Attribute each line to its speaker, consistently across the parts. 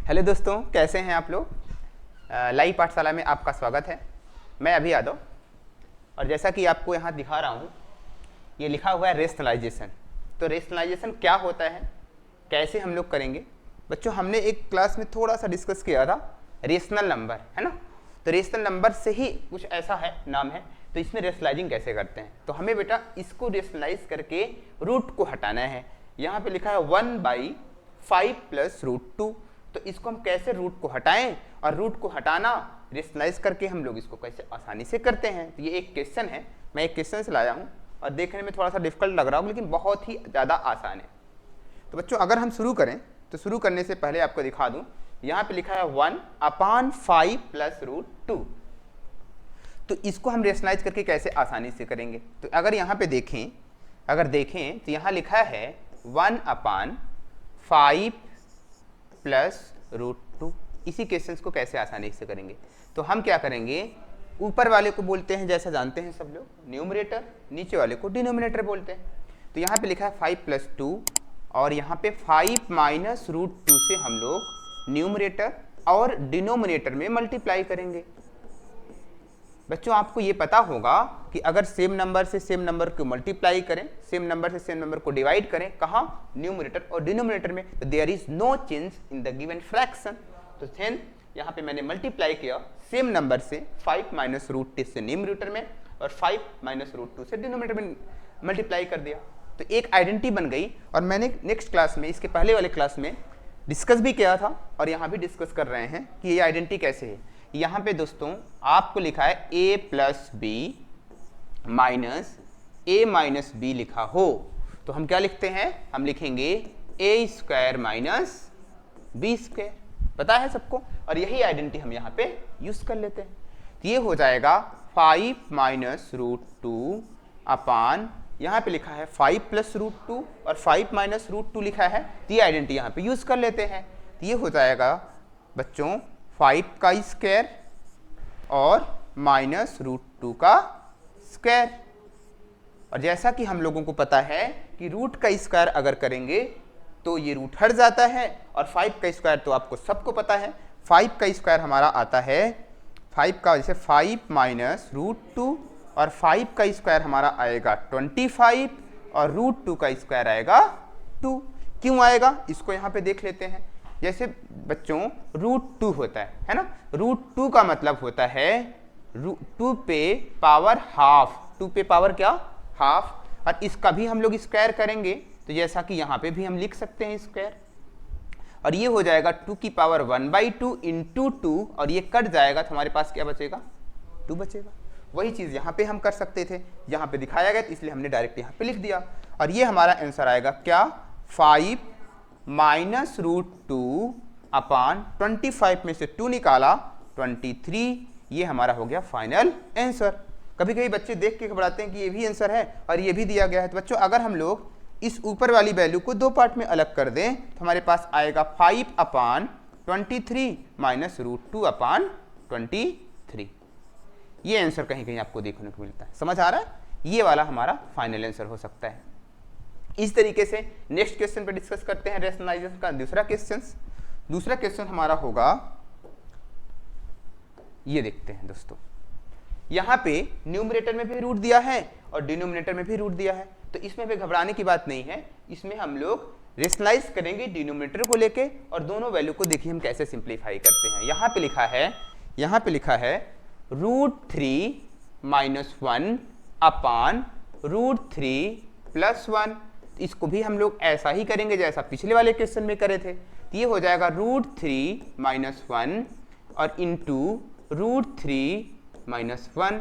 Speaker 1: Hello दोस्तों, कैसे हैं आप लोग। लाइव पाठशाला में आपका स्वागत है। मैं अभी यादव, और जैसा कि आपको यहाँ दिखा रहा हूँ, ये लिखा हुआ है रेशनलाइजेशन। तो रेशनलाइजेशन क्या होता है, कैसे हम लोग करेंगे। बच्चों, हमने एक क्लास में थोड़ा सा डिस्कस किया था रेशनल नंबर, है ना। तो रेशनल नंबर से ही कुछ ऐसा है, नाम है। तो इसमें रेशनलाइजिंग कैसे करते हैं, तो हमें बेटा इसको रेशनलाइज करके रूट को हटाना है। यहाँ पे लिखा है 1/5 + √2। तो इसको हम कैसे रूट को हटाएं, और रूट को हटाना रेशनलाइज करके हम लोग इसको कैसे आसानी से करते हैं। तो ये एक क्वेश्चन है, मैं एक क्वेश्चन से लाया हूँ और देखने में थोड़ा सा डिफिकल्ट लग रहा हो, लेकिन बहुत ही ज़्यादा आसान है। तो बच्चों, अगर हम शुरू करें तो शुरू करने से पहले आपको दिखा दूँ, यहाँ पे लिखा है 1/5 + √2। तो इसको हम रेशनलाइज करके कैसे आसानी से करेंगे। तो अगर यहाँ पे देखें, तो यहाँ लिखा है 1/5 + √2। इसी क्वेश्चन को कैसे आसानी से करेंगे, तो हम क्या करेंगे, ऊपर वाले को बोलते हैं, जैसा जानते हैं सब लोग, न्यूमरेटर, नीचे वाले को डिनोमिनेटर बोलते हैं। तो यहाँ पे लिखा है 5 + 2, और यहाँ पे 5 - √2 से हम लोग न्यूमरेटर और डिनोमिनेटर में मल्टीप्लाई करेंगे। बच्चों, आपको ये पता होगा कि अगर सेम नंबर से सेम नंबर को मल्टीप्लाई करें, सेम नंबर से सेम नंबर को डिवाइड करें, कहाँ, न्यूमरेटर और डिनोमिनेटर में, तो there is no change in the given fraction. तो देन यहाँ पे मैंने मल्टीप्लाई किया सेम नंबर से 5 - √2 से न्यूमरेटर में, और 5 - √2 से डिनोमिनेटर में मल्टीप्लाई कर दिया। तो एक आइडेंटिटी बन गई। और मैंने नेक्स्ट क्लास में, इसके पहले वाले क्लास में डिस्कस भी किया था, और यहाँ भी डिस्कस कर रहे हैं कि ये आइडेंटिटी कैसे है। यहाँ पे दोस्तों आपको लिखा है a + b - a - b लिखा हो, तो हम क्या लिखते हैं, हम लिखेंगे a² - b²। पता है सबको, और यही आइडेंटिटी हम यहाँ पे यूज कर लेते हैं। तो ये हो जाएगा 5 - √2 अपान, यहाँ पे लिखा है 5 + √2 और 5 - √2 लिखा है, तो ये आइडेंटिटी यहाँ पे यूज कर लेते हैं। तो ये हो जाएगा बच्चों 5 का स्क्वायर और -√2 का स्क्वायर। और जैसा कि हम लोगों को पता है कि रूट का स्क्वायर अगर करेंगे तो ये रूट हट जाता है, और 5 का स्क्वायर तो आपको सबको पता है, 5 का स्क्वायर हमारा आता है 5 का, जैसे 5 - √2, और 5 का स्क्वायर हमारा आएगा 25, और √2 का स्क्वायर आएगा 2। क्यों आएगा, इसको यहाँ पे देख लेते हैं। जैसे बच्चों √2 होता है ना, √2 का मतलब होता है 2 पे पावर हाफ, 2 पे पावर क्या, हाफ। और इसका भी हम लोग स्क्वायर करेंगे, तो जैसा कि यहाँ पे भी हम लिख सकते हैं स्क्वायर, और ये हो जाएगा 2 की पावर 1/2 × 2, और ये कट जाएगा तो हमारे पास क्या बचेगा, 2 बचेगा। वही चीज़ यहाँ पे हम कर सकते थे, यहाँ पे दिखाया गया, तो इसलिए हमने डायरेक्ट यहाँ पे लिख दिया। और ये हमारा आंसर आएगा क्या, 5 - √2 अपान 25 में से 2 निकाला 23, ये हमारा हो गया फाइनल आंसर। कभी कभी बच्चे देख के घबराते हैं कि ये भी आंसर है और ये भी दिया गया है। तो बच्चों, अगर हम लोग इस ऊपर वाली वैल्यू को 2 पार्ट में अलग कर दें, तो हमारे पास आएगा 5/23 - √2 अपान 23। ये आंसर कहीं कहीं आपको देखने को मिलता है, समझ आ रहा है। ये वाला हमारा फाइनल आंसर हो सकता है। इस तरीके से नेक्स्ट क्वेश्चन पे डिस्कस करते हैं रेशनलाइजेशन का दूसरा क्वेश्चन हमारा होगा, ये देखते हैं दोस्तों। यहाँ पे न्यूमरेटर में भी रूट दिया है और डिनोमिनेटर में भी रूट दिया है, तो इसमें भी घबराने की बात नहीं है। इसमें हम लोग रेशनलाइज करेंगे डिनोमिनेटर को लेके, और दोनों वैल्यू को देखिए हम कैसे सिंप्लीफाई करते हैं। यहाँ पे लिखा है √3 - 1 अपान √3 + 1। इसको भी हम लोग ऐसा ही करेंगे जैसा पिछले वाले क्वेश्चन में करे थे। तो ये हो जाएगा √3 - 1 और इंटू √3 - 1।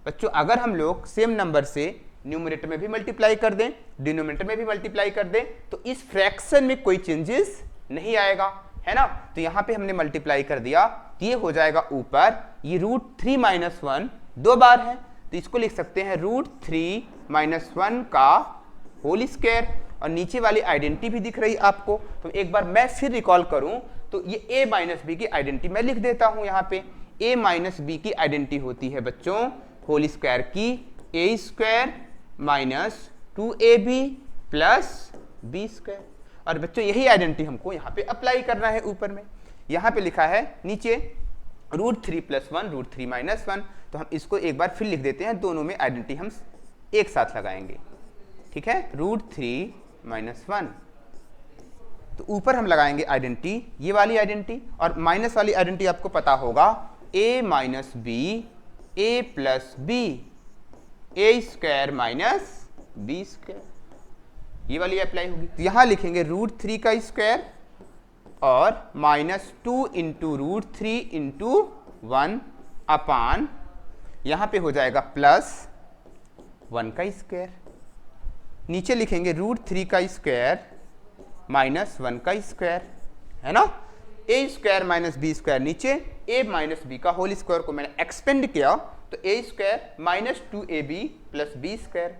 Speaker 1: बच्चों, अगर हम लोग सेम नंबर से न्यूमरेटर में भी मल्टीप्लाई कर दें, डिनोमिनेटर में भी मल्टीप्लाई कर दें, तो इस फ्रैक्शन में कोई चेंजेस नहीं आएगा, है ना। तो यहाँ पे हमने मल्टीप्लाई कर दिया, तो ये हो जाएगा ऊपर, ये √3 - 1 2 बार है, तो इसको लिख सकते हैं √3 - 1 का होल स्क्वायर। और नीचे वाली आइडेंटिटी भी दिख रही आपको, तो एक बार मैं फिर रिकॉल करूं, तो ये a - b की आइडेंटिटी मैं लिख देता हूं। यहाँ पे a - b की आइडेंटिटी होती है बच्चों होल स्क्वायर की a² - 2ab + b²। और बच्चों यही आइडेंटिटी हमको यहाँ पे अप्लाई करना है ऊपर में। यहाँ पे लिखा है नीचे √3 + 1 √3 - 1, तो हम इसको एक बार फिर लिख देते हैं, दोनों में आइडेंटिटी हम एक साथ लगाएंगे, ठीक है। √3 - 1, तो ऊपर हम लगाएंगे आइडेंटिटी, ये वाली आइडेंटिटी, और माइनस वाली आइडेंटिटी आपको पता होगा a - b a + b a² - b², ये वाली अप्लाई होगी। तो यहाँ लिखेंगे √3 का स्क्वायर और -2 × √3 × 1 अपान, यहाँ पे हो जाएगा +1 का स्क्वायर। नीचे लिखेंगे √3 का स्क्वायर -1 का स्क्वायर, है ना। a² - b² नीचे, a - b का होल स्क्वायर को मैंने एक्सपेंड किया तो a² - 2ab + b²।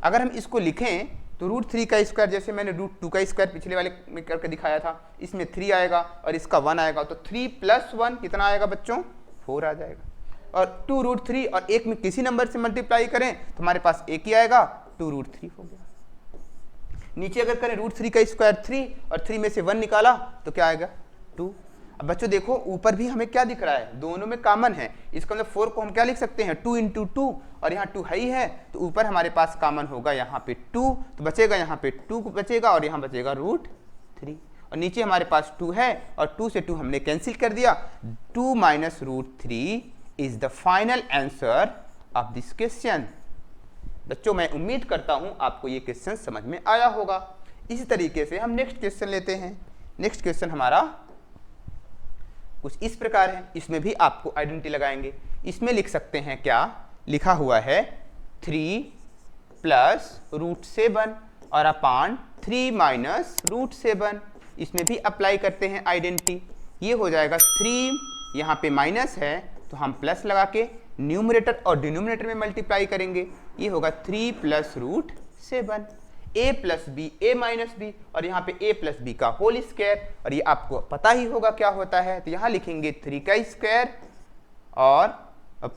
Speaker 1: अगर हम इसको लिखें तो √3 का स्क्वायर, जैसे मैंने √2 का स्क्वायर पिछले वाले में करके दिखाया था, इसमें 3 आएगा और इसका 1 आएगा, तो 3 + 1 कितना आएगा बच्चों, 4 आ जाएगा। और 2 √3 और एक में किसी नंबर से मल्टीप्लाई करें तो हमारे पास एक ही आएगा, 2 √3 हो गया। नीचे अगर करें √3 का स्क्वायर 3 और 3 में से 1 निकाला तो क्या आएगा, 2। अब बच्चों देखो ऊपर भी हमें क्या दिख रहा है, दोनों में कॉमन है, इसका मतलब 4 को हम क्या लिख सकते हैं, 2 × 2, और यहाँ 2 है ही है, तो ऊपर हमारे पास कॉमन होगा यहाँ पे 2, तो बचेगा यहाँ पे 2 बचेगा और यहाँ बचेगा √3, और नीचे हमारे पास 2 है और 2 से 2 हमने कैंसिल कर दिया। 2 - √3 is the final answer of this question. बच्चों मैं उम्मीद करता हूँ आपको ये क्वेश्चन समझ में आया होगा। इसी तरीके से हम नेक्स्ट क्वेश्चन लेते हैं। नेक्स्ट क्वेश्चन हमारा कुछ इस प्रकार है, इसमें भी आपको आइडेंटिटी लगाएंगे। इसमें लिख सकते हैं, क्या लिखा हुआ है, 3 + √7 और अपान 3 - √7, इसमें भी अप्लाई करते हैं आइडेंटिटी। ये हो जाएगा 3, यहाँ पे माइनस है तो हम प्लस लगा के न्यूमरेटर और डिनोमिनेटर में मल्टीप्लाई करेंगे, ये होगा 3 + √7 a + b a - b, और यहाँ पे a + b का होल स्क्वायर, और ये आपको पता ही होगा क्या होता है, तो यहाँ लिखेंगे 3 का स्क्वायर और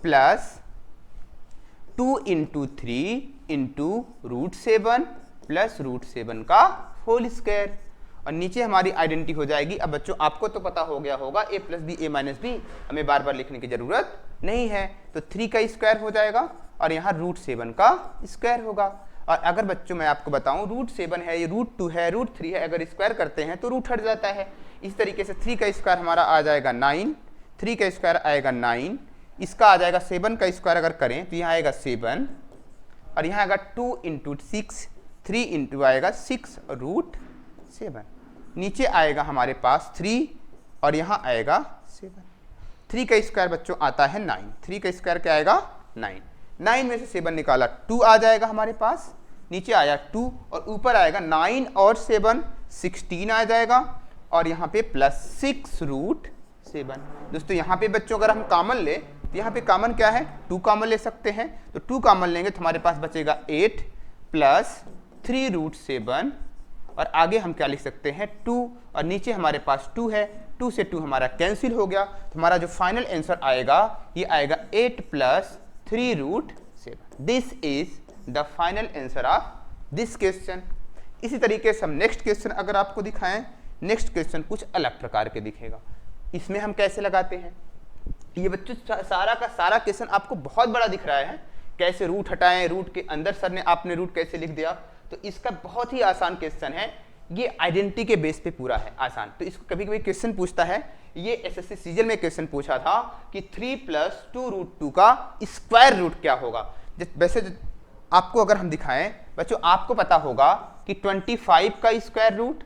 Speaker 1: प्लस 2 × 3 × √7 + √7 का होल स्क्वायर, और नीचे हमारी आइडेंटिटी हो जाएगी। अब बच्चों आपको तो पता हो गया होगा a + b a - b, हमें बार बार लिखने की जरूरत नहीं है, तो 3 का स्क्वायर हो जाएगा और यहाँ √7 का स्क्वायर होगा। और अगर बच्चों मैं आपको बताऊं √7 है, ये √2 है, √3 है, अगर स्क्वायर करते हैं तो रूट हट जाता है। इस तरीके से 3 का स्क्वायर हमारा आ जाएगा 9, 3 का स्क्वायर आएगा 9, इसका आ जाएगा 7 का स्क्वायर अगर करें तो यहाँ आएगा 7, और यहाँ आएगा 2 × 6, 3 × आएगा 6 √7, नीचे आएगा हमारे पास 3 और यहाँ आएगा 7। 3 का स्क्वायर बच्चों आता है 9, 3 का स्क्वायर क्या आएगा 9, 9 में से 7 निकाला 2 आ जाएगा हमारे पास, नीचे आया 2 और ऊपर आएगा 9 और 7 16 आ जाएगा, और यहाँ पे +6 √7। दोस्तों यहाँ पे बच्चों अगर हम कॉमन ले तो यहाँ पे कॉमन क्या है, 2 कॉमन ले सकते हैं, तो 2 कॉमन लेंगे तो हमारे पास बचेगा 8 + 3 √7, और आगे हम क्या लिख सकते हैं 2, और नीचे हमारे पास 2 है, 2 से 2 हमारा कैंसिल हो गया, तो हमारा जो फाइनल आंसर आएगा ये आएगा 8 + 3 √7। This is the final answer of this question. इसी तरीके से हम नेक्स्ट क्वेश्चन अगर आपको दिखाएं, नेक्स्ट क्वेश्चन कुछ अलग प्रकार के दिखेगा। इसमें हम कैसे लगाते हैं, ये बच्चों सारा का सारा क्वेश्चन आपको बहुत बड़ा दिख रहा है, कैसे रूट हटाएं, रूट के अंदर सर ने आपने रूट कैसे लिख दिया, तो इसका बहुत ही आसान क्वेश्चन है, ये आइडेंटिटी के बेस पे पूरा है आसान। तो इसको कभी कभी क्वेश्चन पूछता है, ये एसएससी सीजन में क्वेश्चन पूछा था कि 3 + 2 √2 का स्क्वायर रूट क्या होगा। वैसे आपको अगर हम दिखाएं बच्चों, आपको पता होगा कि 25 का स्क्वायर रूट,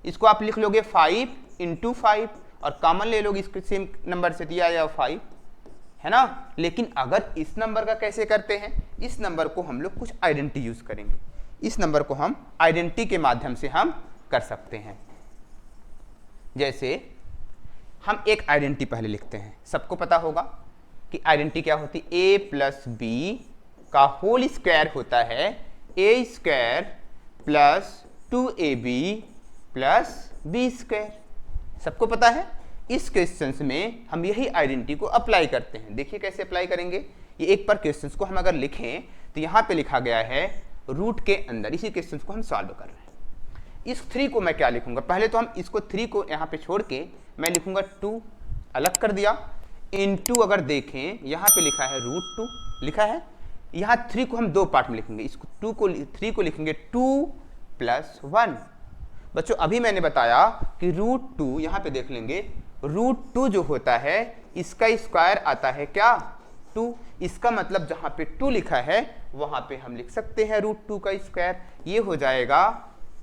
Speaker 1: इसको आप लिख लोगे 5 × 5 और कॉमन ले लोगे इसके सेम नंबर से दिया या 5, है ना। लेकिन अगर इस नंबर का कैसे करते हैं, इस नंबर को हम लोग कुछ आइडेंटिटी यूज करेंगे, इस नंबर को हम आइडेंटिटी के माध्यम से हम कर सकते हैं। जैसे हम एक आइडेंटिटी पहले लिखते हैं, सबको पता होगा कि आइडेंटिटी क्या होती है, a + b का होल स्क्वायर होता है a² + 2ab + b², सबको पता है। इस क्वेश्चंस में हम यही आइडेंटिटी को अप्लाई करते हैं। देखिए कैसे अप्लाई करेंगे, ये एक पर क्वेश्चंस को हम अगर लिखें तो यहाँ पे लिखा गया है रूट के अंदर, इसी क्वेश्चंस को हम सॉल्व कर रहे हैं। इस 3 को मैं क्या लिखूंगा, पहले तो हम इसको 3 को यहाँ पे छोड़ के मैं लिखूंगा 2, अलग कर दिया, इनटू अगर देखें यहाँ पे लिखा है √2 लिखा है। यहाँ 3 को हम दो पार्ट में लिखेंगे, इसको 3 को लिखेंगे 2 + 1। बच्चों अभी मैंने बताया कि √2 यहाँ पे देख लेंगे, √2 जो होता है इसका स्क्वायर आता है क्या 2। इसका मतलब जहाँ पे 2 लिखा है वहाँ पे हम लिख सकते हैं √2 का स्क्वायर। ये हो जाएगा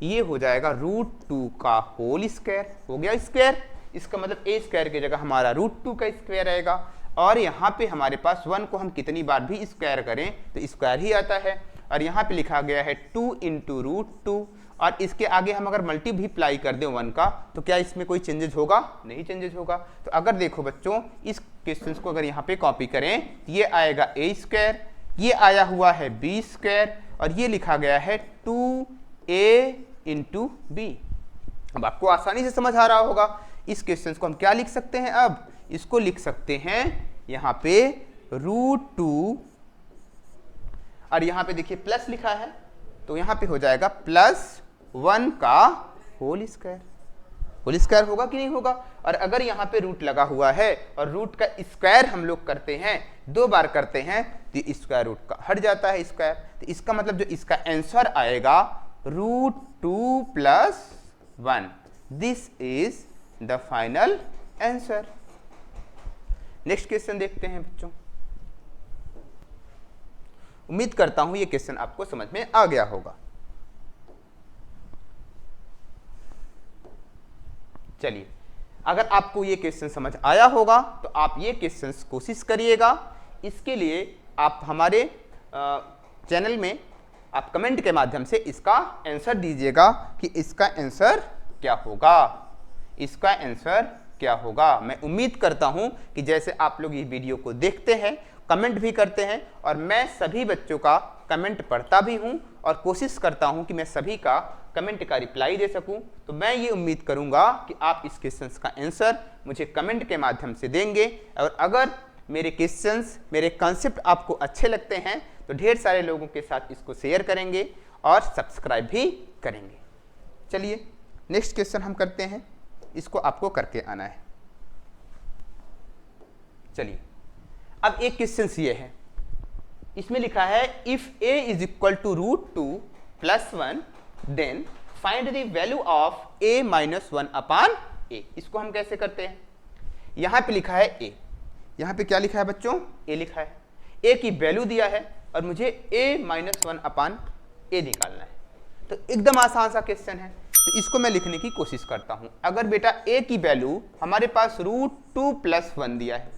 Speaker 1: √2 का होल स्क्वायर, हो गया स्क्वायर। इसका मतलब a स्क्वायर की जगह हमारा √2 का स्क्वायर आएगा। और यहाँ पे हमारे पास 1 को हम कितनी बार भी स्क्वायर करें तो स्क्वायर ही आता है। और यहाँ पे लिखा गया है 2 × √2, और इसके आगे हम अगर मल्टीप्लाई कर दें 1 का तो क्या इसमें कोई चेंजेस होगा? नहीं चेंजेस होगा। तो अगर देखो बच्चों इस क्वेश्चन को अगर यहाँ पे कॉपी करें तो ये आएगा a स्क्वायर, ये आया हुआ है b स्क्वायर, और ये लिखा गया है 2a × b। अब आपको आसानी से समझ आ रहा होगा। इस क्वेश्चन को हम क्या लिख सकते हैं? अब इसको लिख सकते हैं यहाँ पे √2, और यहाँ पे देखिए प्लस लिखा है तो यहाँ पे हो जाएगा +1 का होल स्क्वायर। होल स्क्वायर होगा कि नहीं होगा? और अगर यहाँ पे रूट लगा हुआ है और रूट का स्क्वायर हम लोग करते हैं 2 बार करते हैं तो स्क्वायर रूट का हट जाता है स्क्वायर। तो इसका मतलब जो इसका आंसर आएगा √2 + 1। This is the final answer. Next question देखते हैं बच्चों। उम्मीद करता हूं ये क्वेश्चन आपको समझ में आ गया होगा। चलिए, अगर आपको ये क्वेश्चन समझ आया होगा तो आप ये क्वेश्चन कोशिश करिएगा। इसके लिए आप हमारे चैनल में आप कमेंट के माध्यम से इसका आंसर दीजिएगा कि इसका आंसर क्या होगा, इसका आंसर क्या होगा। मैं उम्मीद करता हूं कि जैसे आप लोग ये वीडियो को देखते हैं, कमेंट भी करते हैं, और मैं सभी बच्चों का कमेंट पढ़ता भी हूं और कोशिश करता हूं कि मैं सभी का कमेंट का रिप्लाई दे सकूं। तो मैं ये उम्मीद करूंगा कि आप इस क्वेश्चंस का आंसर मुझे कमेंट के माध्यम से देंगे। और अगर मेरे क्वेश्चंस, मेरे कॉन्सेप्ट आपको अच्छे लगते हैं तो ढेर सारे लोगों के साथ इसको शेयर करेंगे और सब्सक्राइब भी करेंगे। चलिए नेक्स्ट क्वेश्चन हम करते हैं, इसको आपको करके आना है। चलिए, अब एक क्वेश्चन ये है, इसमें लिखा है if a is equal to √2 + 1 then find the value of a - 1 upon a। इसको हम कैसे करते हैं? यहां पे लिखा है a, यहां पे क्या लिखा है बच्चों? a लिखा है। a की वैल्यू दिया है और मुझे a - 1 अपान a निकालना है। तो एकदम आसान सा क्वेश्चन है, तो इसको मैं लिखने की कोशिश करता हूं। अगर बेटा a की वैल्यू हमारे पास √2 + 1 दिया है,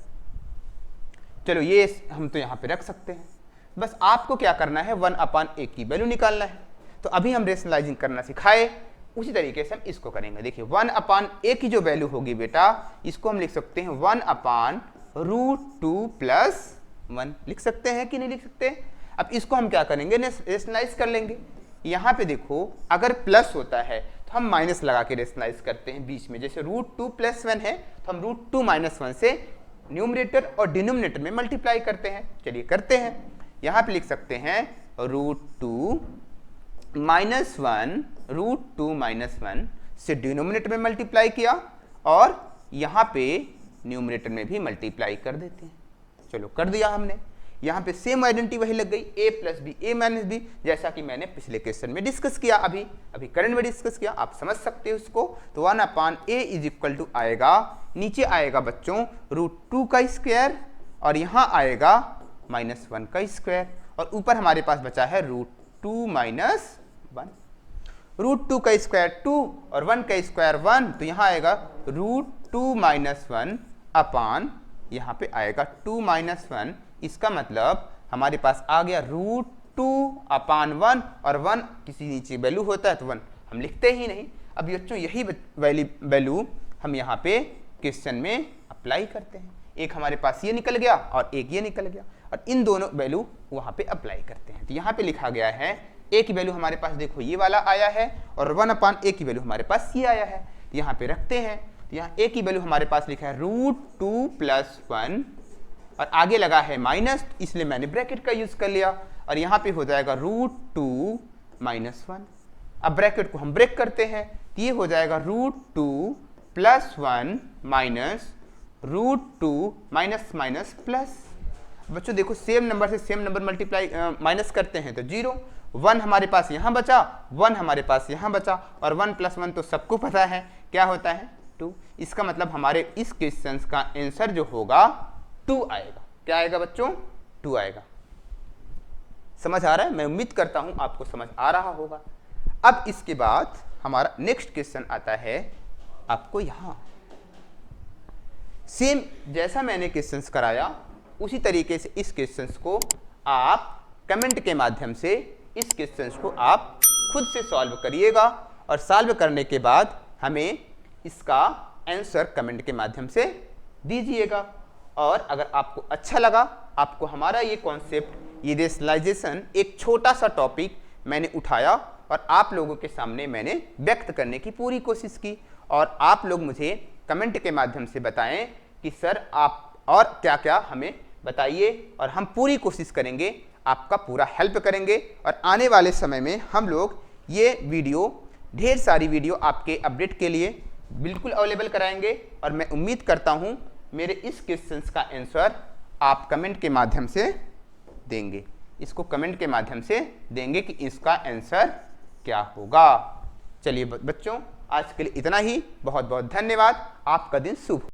Speaker 1: चलो ये हम तो यहां पे रख सकते हैं। बस आपको क्या करना है, 1 अपान a की वैल्यू निकालना है। तो अभी हम रेशनलाइजिंग करना सिखाए, उसी तरीके से हम इसको करेंगे। देखिए 1 अपान a की जो वैल्यू होगी बेटा, इसको हम लिख सकते हैं 1 अपान √2 + 1 लिख सकते हैं कि नहीं लिख सकते? अब इसको हम क्या करेंगे, रेशनलाइज कर लेंगे। यहाँ पे देखो अगर प्लस होता है तो हम माइनस लगा के रेशनलाइज करते हैं बीच में। जैसे √2 + 1 है तो हम √2 - 1 से न्यूमरेटर और डिनोमिनेटर में मल्टीप्लाई करते हैं। चलिए करते हैं। यहाँ पे लिख सकते हैं √2 - 1 √2 - 1 से डिनोमिनेटर में मल्टीप्लाई किया और यहाँ पे न्यूमरेटर में भी मल्टीप्लाई कर देते हैं। चलो कर दिया हमने। यहाँ पे सेम आइडेंटिटी वही लग गई, a + b a - b, जैसा कि मैंने पिछले क्वेश्चन में डिस्कस किया, अभी करंट में डिस्कस किया, आप समझ सकते हो इसको। तो 1 upon a is equal to आएगा, नीचे आएगा बच्चों √2 का स्क्वायर और यहाँ आएगा -1 का स्क्वायर, और ऊपर हमारे पास बचा है √2 - 1। √2 का स्क्वायर 2 और 1 का स्क्वायर 1, तो यहाँ आएगा √2 - 1 अपान यहाँ पे आएगा 2 - 1। इसका मतलब हमारे पास आ गया √2 अपान 1, और 1 किसी नीचे वैल्यू होता है तो 1 हम लिखते ही नहीं। अब बच्चों यही वैल्यू हम यहाँ पे क्वेश्चन में अप्लाई करते हैं। एक हमारे पास ये निकल गया और एक ये निकल गया, और इन दोनों वैल्यू वहाँ पे अप्लाई करते हैं। तो यहाँ पे लिखा गया है a की वैल्यू हमारे पास देखो ये वाला आया है, और 1 अपान a की वैल्यू हमारे पास ये आया है। यहाँ पे रखते हैं। तो यहाँ a की वैल्यू हमारे पास लिखा है √2 + 1, और आगे लगा है माइनस, इसलिए मैंने ब्रैकेट का यूज कर लिया, और यहाँ पे हो जाएगा √2 - 1। अब ब्रैकेट को हम ब्रेक करते हैं, तो ये हो जाएगा √2 + 1 माइनस √2 माइनस माइनस प्लस। बच्चों देखो सेम नंबर से सेम नंबर मल्टीप्लाई माइनस करते हैं तो 0, 1 हमारे पास यहाँ बचा, 1 हमारे पास यहाँ बचा, और 1 + 1 तो सबको पता है क्या होता है 2। इसका मतलब हमारे इस क्वेश्चन का आंसर जो होगा 2 आएगा। क्या आएगा बच्चों? 2 आएगा। समझ आ रहा है? मैं उम्मीद करता हूं आपको समझ आ रहा होगा। अब इसके बाद हमारा नेक्स्ट क्वेश्चन आता है आपको यहाँ। सेम जैसा मैंने क्वेश्चंस कराया उसी तरीके से इस क्वेश्चंस को आप कमेंट के माध्यम से इस क्वेश्चंस को आप खुद से सॉल्व करिएगा, और सॉल्व करने के बाद हमें इसका आंसर कमेंट के माध्यम से दीजिएगा। और अगर आपको अच्छा लगा, आपको हमारा ये कॉन्सेप्ट, ये रेशनलाइजेशन, एक छोटा सा टॉपिक मैंने उठाया और आप लोगों के सामने मैंने व्यक्त करने की पूरी कोशिश की, और आप लोग मुझे कमेंट के माध्यम से बताएं कि सर आप और क्या क्या हमें बताइए, और हम पूरी कोशिश करेंगे, आपका पूरा हेल्प करेंगे। और आने वाले समय में हम लोग ये वीडियो, ढेर सारी वीडियो आपके अपडेट के लिए बिल्कुल अवेलेबल कराएंगे। और मैं उम्मीद करता हूँ मेरे इस क्वेश्चंस का आंसर आप कमेंट के माध्यम से देंगे, इसको कमेंट के माध्यम से देंगे कि इसका आंसर क्या होगा। चलिए बच्चों, आज के लिए इतना ही। बहुत बहुत धन्यवाद। आपका दिन शुभ हो।